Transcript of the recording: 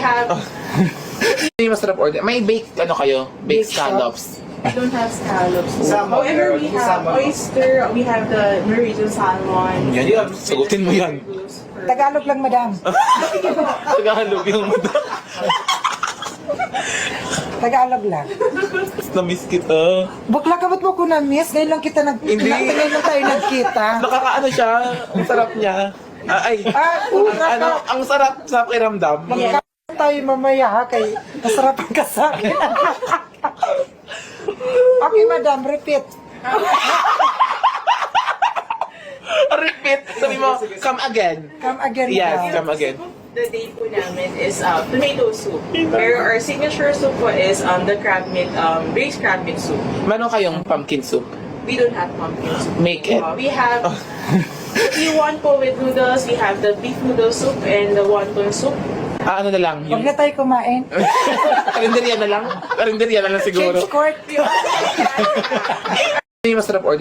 have, Ano yung masarap order? May baked ano kayo? Baked scallops. we don't have scallops. Salmon. However, we have Salmon. oyster, we have the Norwegian salmon. Yan. Sagutin mo yan. Tagalog lang, madam. Tagalog yung Tagalog lang. na-miss kita. Bakla ka, ba't mo ko na-miss? Ngayon lang kita Hindi. Ngayon lang tayo nagkita. Nakakaano siya. Ang sarap niya. Ang sarap sa pakiramdam. Magkakaroon tayo mamaya ha, kay masarapan ka sa akin. Okay, madam, repeat. Repeat. Sabi mo, come again. Come again, Yes, madam. come again. The day po namin is tomato soup. Pero our signature soup po is the crab meat, braised crab meat soup. Meron kayong pumpkin soup. We don't have pumpkin soup. Make it. We have, if you want po with noodles, we have the beef noodle soup and the wonton soup. Ano na lang? Huwag Yung na tayo kumain. karinderya na lang? Karinderya na lang siguro. Change court. Ano yung masarap order?